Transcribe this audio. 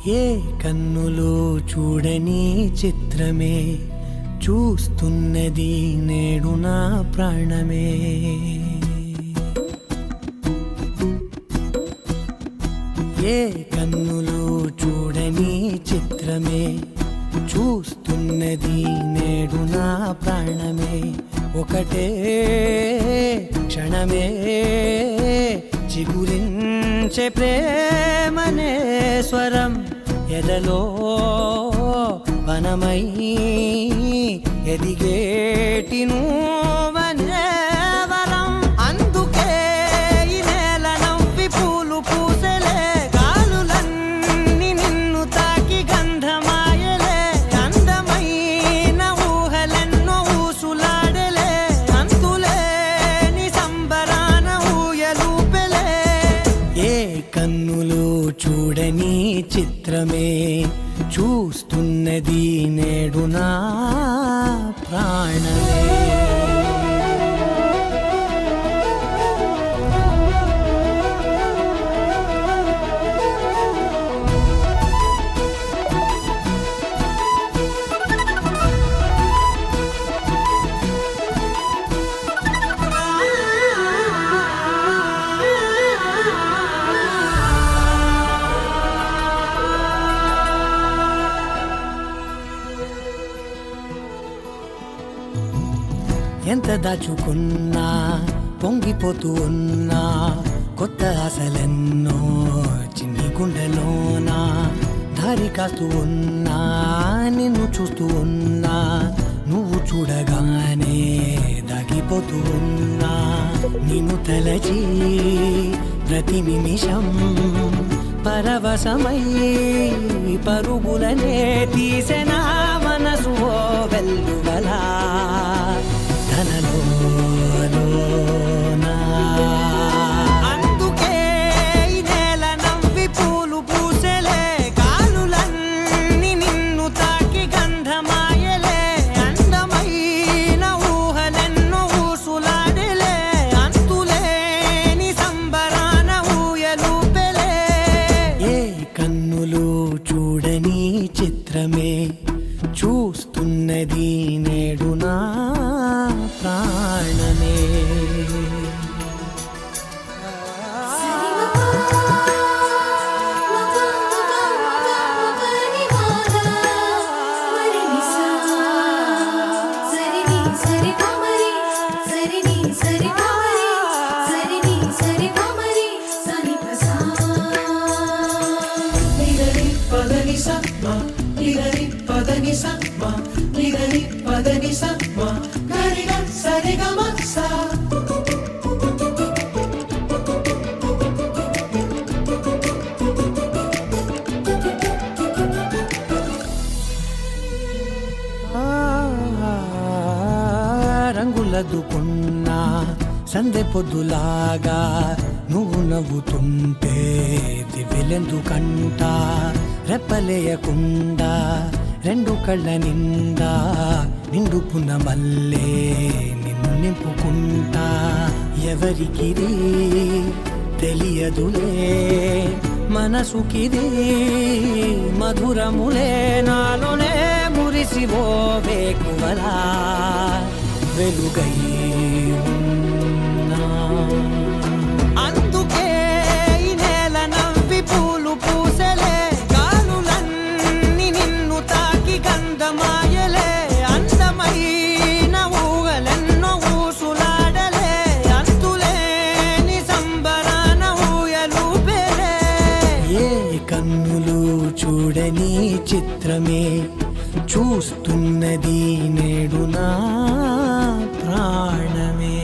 ఏ కన్నులు చూడని చిత్రమే చూస్తున్నది నేడు నా ప్రాణమే. ఏ కన్నులు చూడని చిత్రమే చూస్తున్నది నేడు నా ప్రాణమే. ఒకటే క్షణమే చిగురించే ప్రేమనే స్వరం ఎదలో వనమై ఎదిగేటి నువ్వనే వరం. అందుకే ఈ నేల నవ్వి పూలు పూసెలే, గాలులన్నీ నిన్ను తాకి గంధమాయలే. అందమైన ఊహలెన్నో ఊసులాడలే, అంతులేని సంబరాన ఊయలూపెలే. ఏ కన్నులు చూడని చిత్రమే చూస్తున్నది నేడు నా ప్రాణమే. ఎంత దాచుకున్నా పొంగిపోతూ ఉన్నా, కొత్త ఆశలెన్నో చిన్ని గుండెలోనా. దారి కాస్తూ ఉన్నా, నిన్ను చూస్తూ ఉన్నా, నువ్వు చూడగానే దాగిపోతూ ఉన్నా. నిన్ను తలచి ప్రతి నిమిషం పరవశమై పరుగులనే తీసెనా మనసు ఓ వెల్లువలా. అందుకే ఈ నేల నవ్వి పూలు పూసెలే, గాలులన్నీ నిన్ను తాకి గంధమాయలే. అందమైన ఊహలెన్నో ఊసులాడలే, అంతులేని సంబరాన ఊయలూపెలే. ఏ కన్నులు చూడని చిత్రమే చూస్తున్నది నేడు నా ప్రాణమే. రంగులదుకున్నా సందె పొద్దులాగా నువ్వు నవ్వుతుంటే దివ్వెలెందుకంట. రెప్పలేయకుండా రెండు కళ్ళ నిండా నిండుకున్న మల్లే నిన్ను నింపుకుంటా. ఎవరికిది తెలియదులే మనసుకిది మధురములే, నాలోనే మురిసివో వేకువలా వెలుగై ఉన్నా. అందుకే ఈ నేల నవ్వి పూలు పూసెలే, గాలులన్నీ నిన్ను తాకి గంధమాయలే. అందమైన ఊహలెన్నో ఊసులాడలే, అంతులేని సంబరాన ఊయలూపెలే. ఏ కన్నులు చూడని చిత్రమే చూస్తున్నది నేడు నా ప్రాణమే.